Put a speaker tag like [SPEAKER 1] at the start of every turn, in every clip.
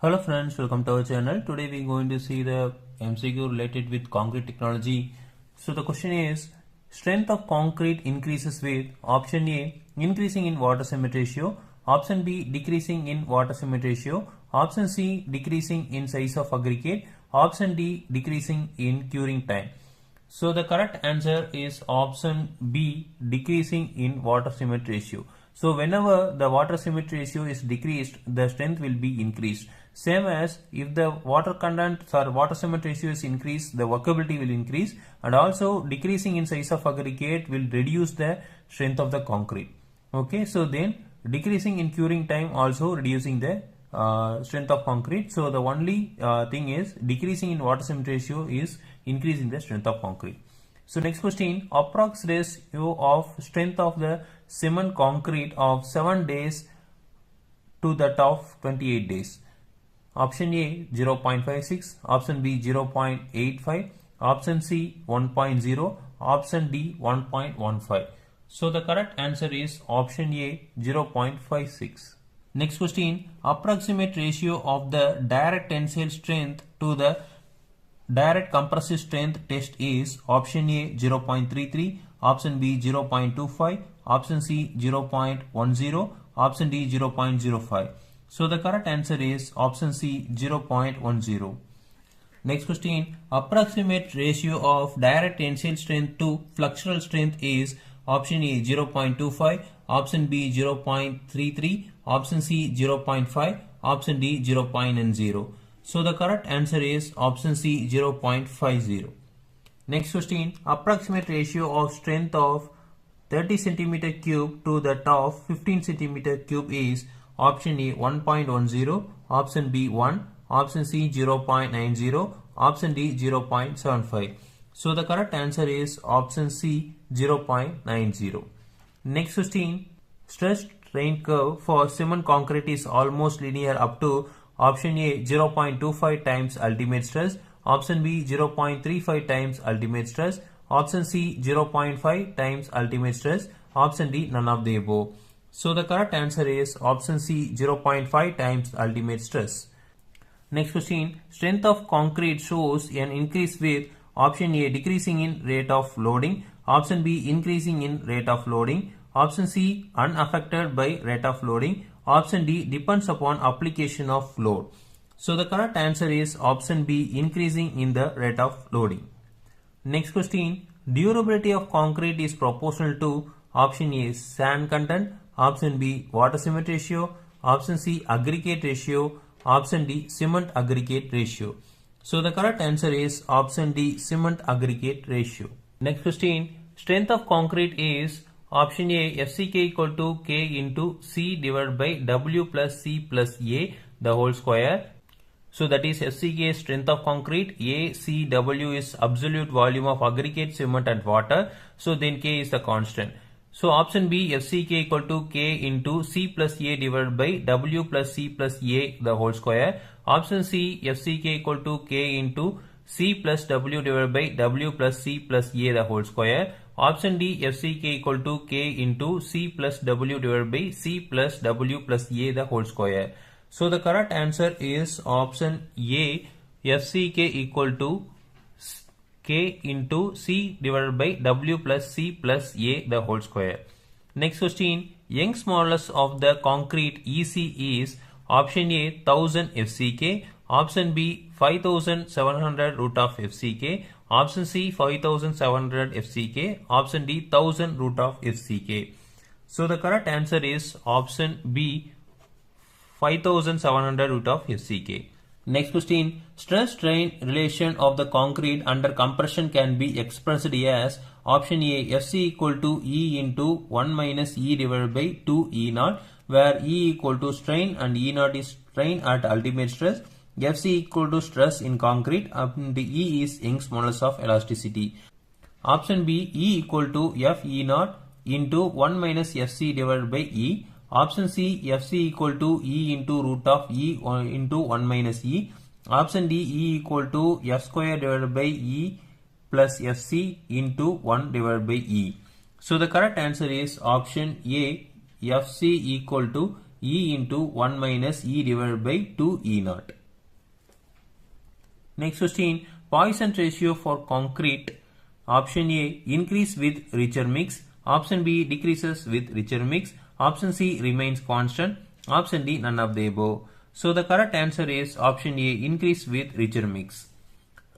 [SPEAKER 1] Hello friends, welcome to our channel. Today we are going to see the MCQ related with concrete technology. So the question is, strength of concrete increases with option A increasing in water cement ratio, option B decreasing in water cement ratio, option C decreasing in size of aggregate, option D decreasing in curing time. So the correct answer is option B, decreasing in water cement ratio. So whenever the water cement ratio is decreased, the strength will be increased. Same as if the water content or water cement ratio is increased, the workability will increase, and also decreasing in size of aggregate will reduce the strength of the concrete. Okay, so then decreasing in curing time also reducing the strength of concrete. So the only thing is decreasing in water cement ratio is increasing the strength of concrete. So next question, approx ratio of strength of the cement concrete of 7 days to that of 28 days. Option A 0.56, option B 0.85, option C 1.0, option D 1.15. So the correct answer is option A 0.56. Next question, approximate ratio of the direct tensile strength to the direct compressive strength test is option A 0.33, option B 0.25, option C 0.10, option D 0.05. So the correct answer is option C 0.10. Next question, approximate ratio of direct tensile strength to flexural strength is option A 0.25, option B 0.33, option C 0.5, option D 0.90. So the correct answer is option C 0.50. Next question, approximate ratio of strength of 30 cm cube to that of 15 cm cube is option A 1.10, option B 1, option C 0.90, option D 0.75. So the correct answer is option C 0.90. Next question, stress strain curve for cement concrete is almost linear up to option A 0.25 times ultimate stress, option B 0.35 times ultimate stress, option C 0.5 times ultimate stress, option D none of the above. So the correct answer is option C 0.5 times ultimate stress. Next question, strength of concrete shows an increase with option A decreasing in rate of loading, option B increasing in rate of loading, option C unaffected by rate of loading, option D depends upon application of load. So the correct answer is option B, increasing in the rate of loading. Next question, durability of concrete is proportional to option A sand content, option B water cement ratio, option C aggregate ratio, option D cement aggregate ratio. So the correct answer is option D cement aggregate ratio. Next question, strength of concrete is option A FCK equal to K into C divided by W plus C plus A the whole square. So that is FCK strength of concrete, A, C, W is absolute volume of aggregate cement and water. So then K is the constant. So option B FCK equal to K into C plus A divided by W plus C plus A the whole square. Option C FCK equal to K into C plus W divided by W plus C plus A the whole square. Option D FCK equal to K into C plus W divided by C plus W plus A the whole square. So the correct answer is option A FCK equal to K into C divided by W plus C plus A the whole square. Next question, Young's modulus of the concrete EC is option A 1000 FCK, option B 5700 root of FCK, option C 5700 FCK, option D 1000 root of FCK. So the correct answer is option B 5700 root of FCK. Next question, stress strain relation of the concrete under compression can be expressed as option A FC equal to E into 1 minus E divided by 2 E naught, where E equal to strain and E naught is strain at ultimate stress, FC equal to stress in concrete, and E is Young's modulus of elasticity. Option B E equal to F E naught into 1 minus FC divided by E. Option C FC equal to E into root of E into 1 minus E. Option D E equal to F square divided by E plus FC into 1 divided by E. So the correct answer is option A FC equal to E into 1 minus E divided by 2 E naught. Next question, Poisson ratio for concrete. Option A, increase with richer mix. Option B, decreases with richer mix. Option C, remains constant. Option D, none of the above. So the correct answer is option A, increase with richer mix.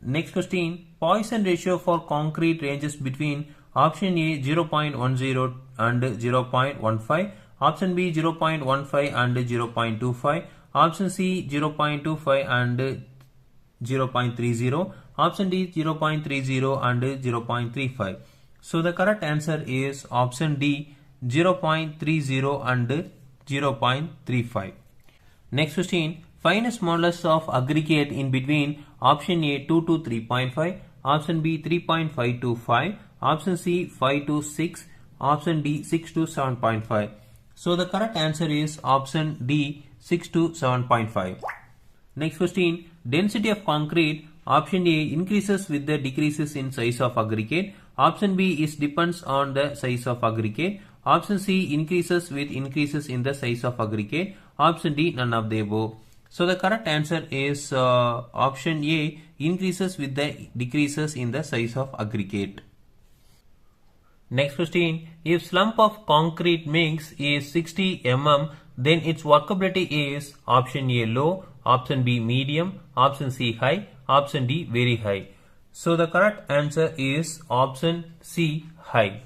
[SPEAKER 1] Next question, Poisson ratio for concrete ranges between option A 0.10 and 0.15, option B 0.15 and 0.25, option C 0.25 and 0.30, option D 0.30 and 0.35. So the correct answer is option D 0.30 and 0.35. Next question, finest modulus of aggregate in between option A 2 to 3.5, option B 3.5 to 5, option C 5 to 6, option D 6 to 7.5. So the correct answer is option D 6 to 7.5. Next question, density of concrete. Option A increases with the decreases in size of aggregate. Option B is depends on the size of aggregate. Option C increases with increases in the size of aggregate. Option D, none of the above. So the correct answer is option A, increases with the decreases in the size of aggregate. Next question, if slump of concrete mix is 60 mm, then its workability is option A low, option B medium, option C high, option D very high. So the correct answer is option C high.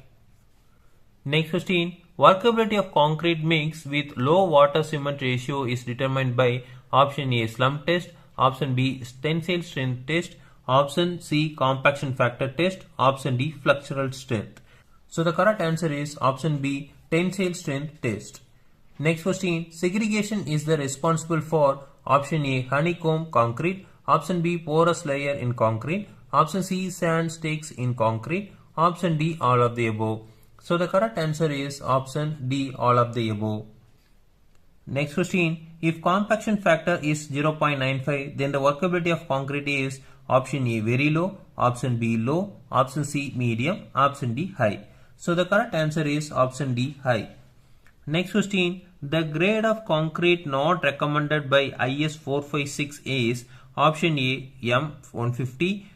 [SPEAKER 1] Next question, workability of concrete mix with low water cement ratio is determined by option A slump test, option B tensile strength test, option C compaction factor test, option D flexural strength. So the correct answer is option B tensile strength test. Next question, segregation is the responsible for option A honeycomb concrete, option B porous layer in concrete, option C sand stakes in concrete, option D all of the above. So the correct answer is option D all of the above. Next question, if compaction factor is 0.95, then the workability of concrete is option A very low, option B low, option C medium, option D high. So the correct answer is option D high. Next question, the grade of concrete not recommended by IS 456 is option A M150,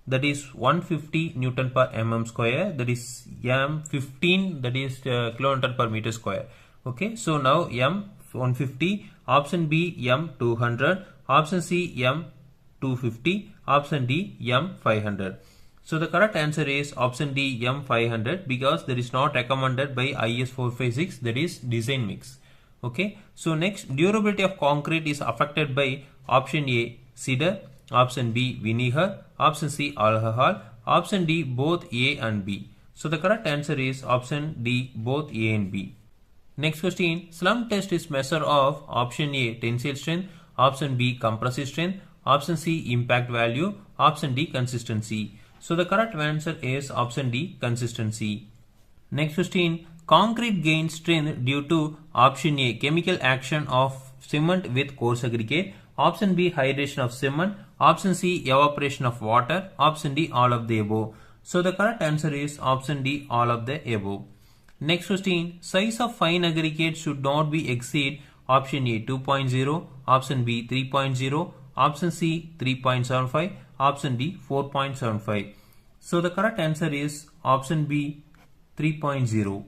[SPEAKER 1] that is 150 Newton per mm square, that is M15, that is kilonewton per meter square. Okay, so now M150, option B M200, option C M250, option D M500. So the correct answer is option D M500 because there is not recommended by IS 456, that is design mix. Okay, so next, durability of concrete is affected by option A cedar, option B vinegar, option C alcohol, option D both A and B. So the correct answer is option D both A and B. Next question, slump test is measure of option A tensile strength, option B compressive strength, option C impact value, option D consistency. So the correct answer is option D consistency. Next question, concrete gains strength due to option A chemical action of cement with coarse aggregate, option B hydration of cement, option C evaporation of water, option D all of the above. So the correct answer is option D all of the above. Next question, size of fine aggregate should not be exceed option A 2.0, option B 3.0, option C 3.75, option D 4.75. So the correct answer is option B 3.0.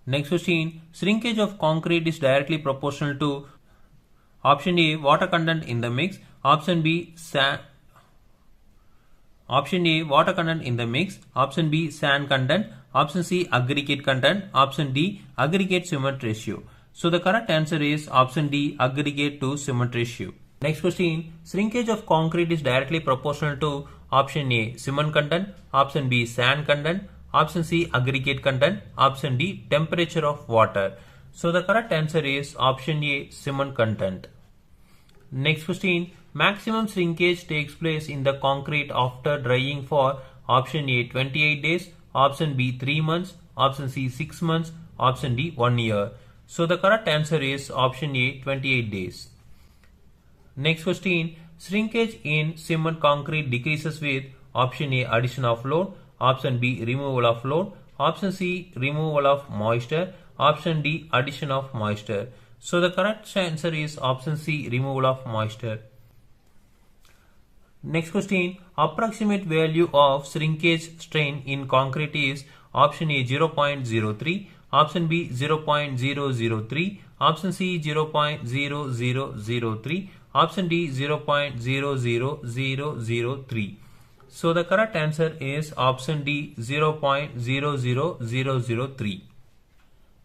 [SPEAKER 1] Next question, shrinkage of concrete is directly proportional to option A water content in the mix, option B water content in the mix, option B sand content, option C aggregate content, option D aggregate cement ratio. So the correct answer is option D aggregate to cement ratio. Next question, shrinkage of concrete is directly proportional to option A cement content, option B sand content, option C aggregate content, option D temperature of water. So the correct answer is option A cement content. Next question, maximum shrinkage takes place in the concrete after drying for option A 28 days, option B 3 months, option C 6 months, option D 1 year. So the correct answer is option A 28 days. Next question, shrinkage in cement concrete decreases with option A addition of load, option B removal of load, option C removal of moisture, option D addition of moisture. So the correct answer is option C, removal of moisture. Next question, approximate value of shrinkage strain in concrete is option A 0.03, option B 0.003, option C 0.0003, option D 0.00003. So the correct answer is option D 0.00003.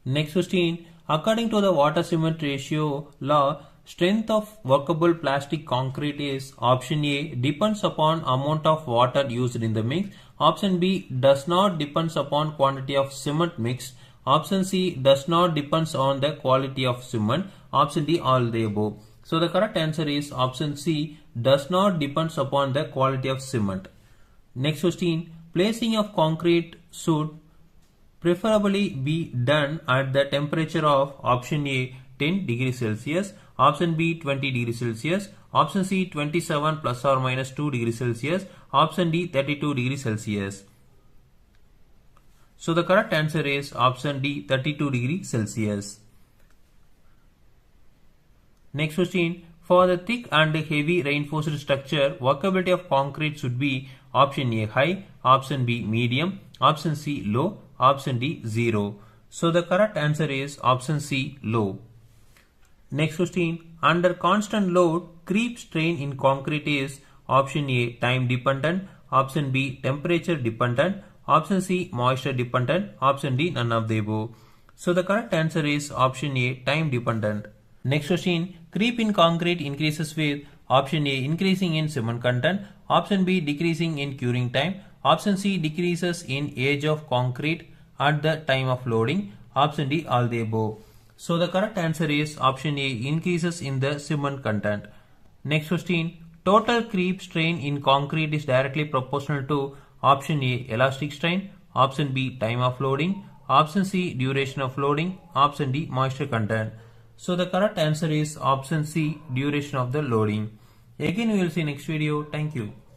[SPEAKER 1] Next question, according to the water cement ratio law, strength of workable plastic concrete is option A depends upon amount of water used in the mix, option B does not depends upon quantity of cement mixed, option C does not depends on the quality of cement, option D all the above. So the correct answer is option C, does not depends upon the quality of cement. Next question, placing of concrete should preferably be done at the temperature of option A 10 degrees Celsius, option B 20 degrees Celsius, option C 27 plus or minus 2 degrees Celsius, option D 32 degrees Celsius. So the correct answer is option D 32 degrees Celsius. Next question, for the thick and heavy reinforced structure, workability of concrete should be option A high, option B medium, option C low, option D 0. So the correct answer is option C low. Next question, under constant load, creep strain in concrete is option A time dependent, option B temperature dependent, option C moisture dependent, option D none of the above. So the correct answer is option A time dependent. Next question, creep in concrete increases with option A increasing in cement content, option B decreasing in curing time, option C decreases in age of concrete at the time of loading, option D all the above. So the correct answer is option A increases in the cement content. Next question, total creep strain in concrete is directly proportional to option A elastic strain, option B time of loading, option C duration of loading, option D moisture content. So the correct answer is option C duration of the loading. Again we will see next video. Thank you.